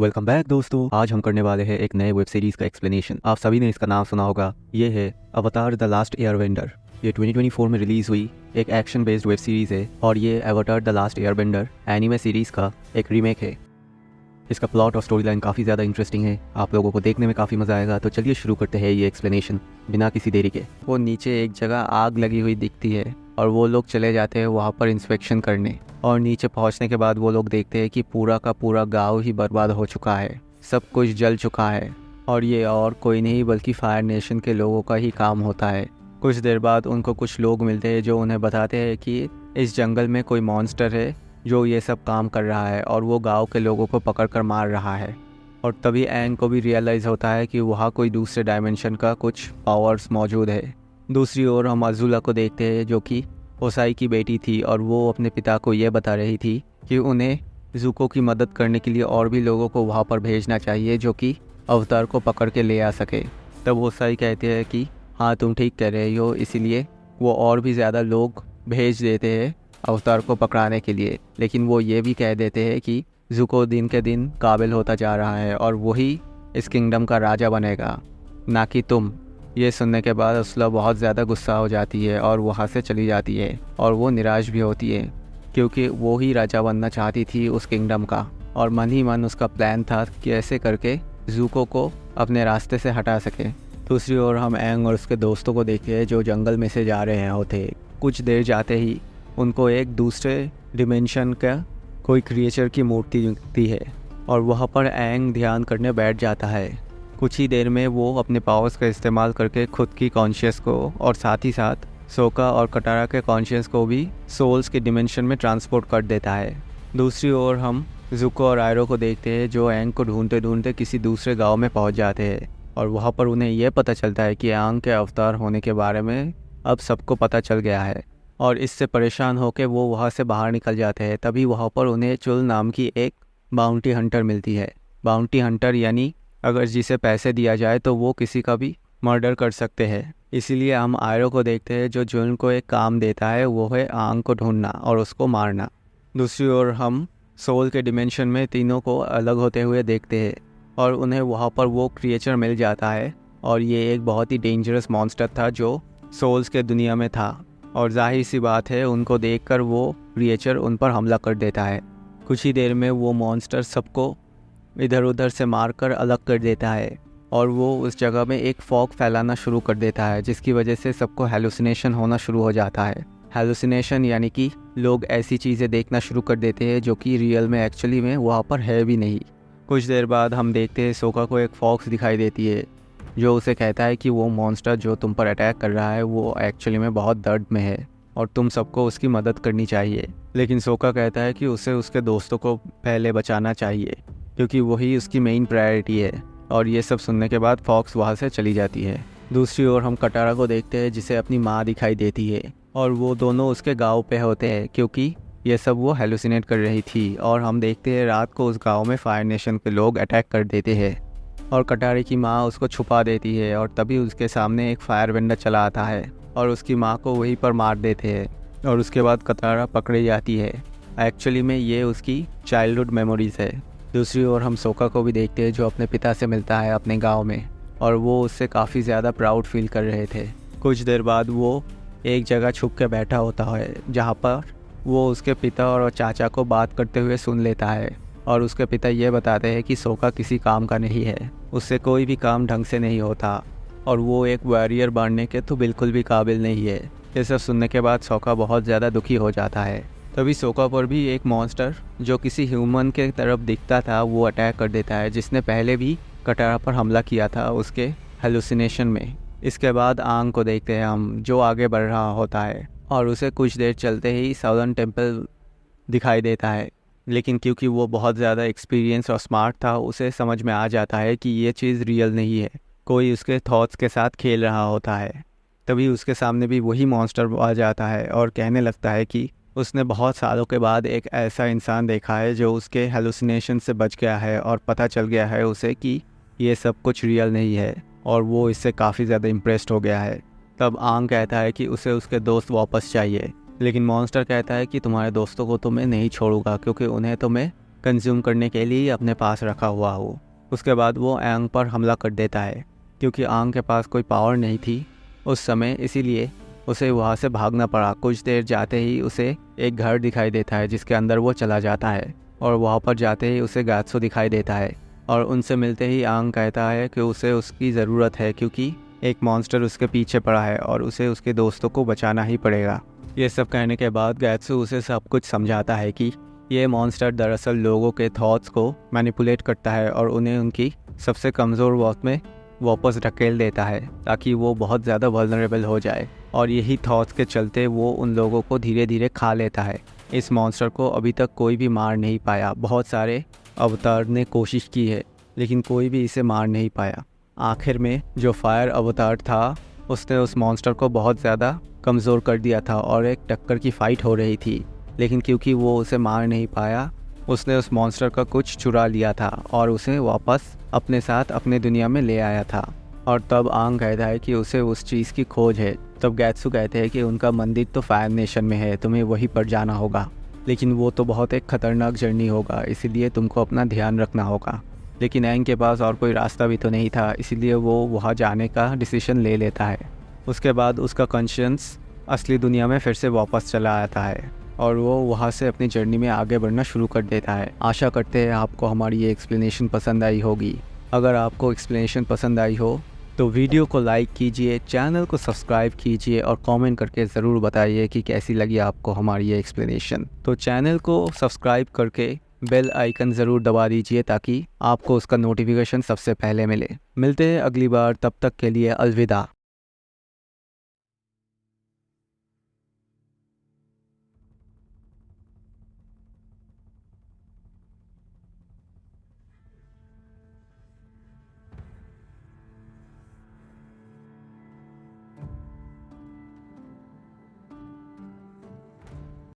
Welcome back दोस्तों। आज हम करने वाले हैं एक नए वेब सीरीज का एक्सप्लेनेशन। आप सभी ने इसका नाम सुना होगा, ये है अवतार द लास्ट एयरबेंडर। ये 2024 में रिलीज हुई एक एक्शन बेस्ड वेब सीरीज है और ये अवतार the last Airbender anime series का एक रीमेक है। इसका प्लॉट और स्टोरी लाइन काफ़ी ज़्यादा इंटरेस्टिंग है, आप लोगों को देखने में काफ़ी मज़ा आएगा। तो चलिए शुरू करते हैं ये एक्सप्लेनेशन बिना किसी देरी के। वो नीचे एक जगह आग लगी हुई दिखती है और वो लोग चले जाते हैं वहाँ पर इंस्पेक्शन करने। और नीचे पहुँचने के बाद वो लोग देखते हैं कि पूरा का पूरा गांव ही बर्बाद हो चुका है, सब कुछ जल चुका है। और ये और कोई नहीं बल्कि फायर नेशन के लोगों का ही काम होता है। कुछ देर बाद उनको कुछ लोग मिलते हैं जो उन्हें बताते हैं कि इस जंगल में कोई मॉन्स्टर है जो ये सब काम कर रहा है और वो गांव के लोगों को पकड़कर मार रहा है। और तभी एंग को भी रियलाइज़ होता है कि वहाँ कोई दूसरे डायमेंशन का कुछ पावर्स मौजूद है। दूसरी ओर हम अज़ुला को देखते हैं जो कि ओसाई की बेटी थी और वो अपने पिता को ये बता रही थी कि उन्हें ज़ुको की मदद करने के लिए और भी लोगों को वहाँ पर भेजना चाहिए जो कि अवतार को पकड़ के ले आ सके। तब ओसाई कहते हैं कि हाँ तुम ठीक कह रहे हो, इसीलिए वो और भी ज़्यादा लोग भेज देते हैं अवतार को पकड़ाने के लिए। लेकिन वो ये भी कह देते हैं कि ज़ुको दिन के दिन काबिल होता जा रहा है और वही इस किंगडम का राजा बनेगा, ना कि तुम। ये सुनने के बाद असला बहुत ज़्यादा गुस्सा हो जाती है और वहाँ से चली जाती है और वो निराश भी होती है क्योंकि वो ही राजा बनना चाहती थी उस किंगडम का। और मन ही मन उसका प्लान था कि ऐसे करके ज़ुको को अपने रास्ते से हटा सके। दूसरी ओर हम एंग और उसके दोस्तों को देखते हैं जो जंगल में से जा रहे होते। कुछ देर जाते ही उनको एक दूसरे डिमेंशन का कोई क्रिएचर की मूर्ति दिखती है और वहाँ पर एंग ध्यान करने बैठ जाता है। कुछ ही देर में वो अपने पावर्स का इस्तेमाल करके खुद की कॉन्शियस को और साथ ही साथ सोका और कटारा के कॉन्शियस को भी सोल्स के डिमेंशन में ट्रांसपोर्ट कर देता है। दूसरी ओर हम ज़ुको और आयरो को देखते हैं जो एंग को ढूंढते ढूंढते किसी दूसरे गांव में पहुंच जाते हैं और वहां पर उन्हें यह पता चलता है कि एंग के अवतार होने के बारे में अब सबको पता चल गया है। और इससे परेशान होकर वो वहाँ से बाहर निकल जाते हैं। तभी वहाँ पर उन्हें चुल नाम की एक बाउंटी हंटर मिलती है। बाउंटी हंटर यानी अगर जिसे पैसे दिया जाए तो वो किसी का भी मर्डर कर सकते हैं। इसीलिए हम आयरो को देखते हैं जो जुन को एक काम देता है, वो है आंग को ढूंढना और उसको मारना। दूसरी ओर हम सोल के डिमेंशन में तीनों को अलग होते हुए देखते हैं और उन्हें वहाँ पर वो क्रिएचर मिल जाता है और ये एक बहुत ही डेंजरस मॉन्स्टर था जो सोल्स के दुनिया में था। और जाहिर सी बात है उनको देखकर वो क्रिएचर उन पर हमला कर देता है। कुछ ही देर में वो मॉन्स्टर सबको इधर उधर से मारकर अलग कर देता है और वो उस जगह में एक फॉग फैलाना शुरू कर देता है जिसकी वजह से सबको हेलुसिनेशन होना शुरू हो जाता है। हेलुसिनेशन यानी कि लोग ऐसी चीज़ें देखना शुरू कर देते हैं जो कि रियल में एक्चुअली में वहाँ पर है भी नहीं। कुछ देर बाद हम देखते हैं सोका को एक फॉक्स दिखाई देती है जो उसे कहता है कि वो मॉन्स्टर जो तुम पर अटैक कर रहा है वो एक्चुअली में बहुत दर्द में है और तुम सबको उसकी मदद करनी चाहिए। लेकिन सोका कहता है कि उसे उसके दोस्तों को पहले बचाना चाहिए क्योंकि वही उसकी मेन प्रायोरिटी है। और ये सब सुनने के बाद फॉक्स वहाँ से चली जाती है। दूसरी ओर हम कटारा को देखते हैं जिसे अपनी माँ दिखाई देती है और वो दोनों उसके गांव पे होते हैं क्योंकि ये सब वो हेलुसिनेट कर रही थी। और हम देखते हैं रात को उस गांव में फायर नेशन के लोग अटैक कर देते हैं और कटारे की माँ उसको छुपा देती है और तभी उसके सामने एक फायर वेंडर चला आता है और उसकी माँ को वहीं पर मार देते हैं और उसके बाद कटारा पकड़ी जाती है। एक्चुअली में ये उसकी चाइल्डहुड मेमोरीज़ है। दूसरी ओर हम सोका को भी देखते हैं जो अपने पिता से मिलता है अपने गांव में और वो उससे काफ़ी ज़्यादा प्राउड फील कर रहे थे। कुछ देर बाद वो एक जगह छुप के बैठा होता है जहाँ पर वो उसके पिता और चाचा को बात करते हुए सुन लेता है और उसके पिता ये बताते हैं कि सोका किसी काम का नहीं है, उससे कोई भी काम ढंग से नहीं होता और वो एक वॉरियर बनने के तो बिल्कुल भी काबिल नहीं है। ये सब सुनने के बाद सोका बहुत ज़्यादा दुखी हो जाता है। तभी सोका पर भी एक मॉन्स्टर जो किसी ह्यूमन के तरफ दिखता था वो अटैक कर देता है जिसने पहले भी कटारा पर हमला किया था उसके हेलुसिनेशन में। इसके बाद आंग को देखते हैं हम जो आगे बढ़ रहा होता है और उसे कुछ देर चलते ही साउदर्न टेम्पल दिखाई देता है। लेकिन क्योंकि वो बहुत ज़्यादा एक्सपीरियंस और स्मार्ट था उसे समझ में आ जाता है कि ये चीज़ रियल नहीं है, कोई उसके थॉट्स के साथ खेल रहा होता है। तभी उसके सामने भी वही मॉन्स्टर आ जाता है और कहने लगता है कि उसने बहुत सालों के बाद एक ऐसा इंसान देखा है जो उसके हेलुसिनेशन से बच गया है और पता चल गया है उसे कि ये सब कुछ रियल नहीं है और वो इससे काफ़ी ज़्यादा इम्प्रेस्ड हो गया है। तब आंग कहता है कि उसे उसके दोस्त वापस चाहिए, लेकिन मॉन्स्टर कहता है कि तुम्हारे दोस्तों को तो मैं नहीं छोड़ूंगा क्योंकि उन्हें तो मैं कंज्यूम करने के लिए अपने पास रखा हुआ हो। उसके बाद वो आंग पर हमला कर देता है। क्योंकि आंग के पास कोई पावर नहीं थी उस समय, इसीलिए उसे वहाँ से भागना पड़ा। कुछ देर जाते ही उसे एक घर दिखाई देता है जिसके अंदर वो चला जाता है, और वहाँ पर जाते ही उसे गात्सो दिखाई देता है। और उनसे मिलते ही आंग कहता है कि उसे उसकी ज़रूरत है क्योंकि एक मॉन्स्टर उसके पीछे पड़ा है और उसे उसके दोस्तों को बचाना ही पड़ेगा। ये सब कहने के बाद गात्सो उसे सब कुछ समझाता है कि ये मॉन्स्टर दरअसल लोगों के थॉट्स को मैनिपुलेट करता है और उन्हें उनकी सबसे कमज़ोर वक्त में वापस ढकेल देता है ताकि वो बहुत ज़्यादा वल्नरेबल हो जाए, और यही थॉट्स के चलते वो उन लोगों को धीरे धीरे खा लेता है। इस मॉन्स्टर को अभी तक कोई भी मार नहीं पाया। बहुत सारे अवतार ने कोशिश की है लेकिन कोई भी इसे मार नहीं पाया। आखिर में जो फायर अवतार था उसने उस मॉन्स्टर को बहुत ज़्यादा कमज़ोर कर दिया था और एक टक्कर की फ़ाइट हो रही थी, लेकिन क्योंकि वो उसे मार नहीं पाया उसने उस मॉन्स्टर का कुछ चुरा लिया था और उसे वापस अपने साथ अपने दुनिया में ले आया था। और तब आंग कहता है कि उसे उस चीज़ की खोज है। तब गात्सो कहते हैं कि उनका मंदिर तो फायर नेशन में है, तुम्हें वहीं पर जाना होगा, लेकिन वो तो बहुत एक ख़तरनाक जर्नी होगा, इसीलिए तुमको अपना ध्यान रखना होगा। लेकिन एंग के पास और कोई रास्ता भी तो नहीं था, इसीलिए वो वहाँ जाने का डिसीजन ले लेता है। उसके बाद उसका कॉन्शियस असली दुनिया में फिर से वापस चला आता है और वो वहाँ से अपनी जर्नी में आगे बढ़ना शुरू कर देता है। आशा करते हैं आपको हमारी ये एक्सप्लेनेशन पसंद आई होगी। अगर आपको एक्सप्लेनेशन पसंद आई हो तो वीडियो को लाइक कीजिए, चैनल को सब्सक्राइब कीजिए और कमेंट करके ज़रूर बताइए कि कैसी लगी आपको हमारी ये एक्सप्लेनेशन। तो चैनल को सब्सक्राइब करके बेल आइकन ज़रूर दबा दीजिए ताकि आपको उसका नोटिफिकेशन सबसे पहले मिले। मिलते हैं अगली बार, तब तक के लिए अलविदा।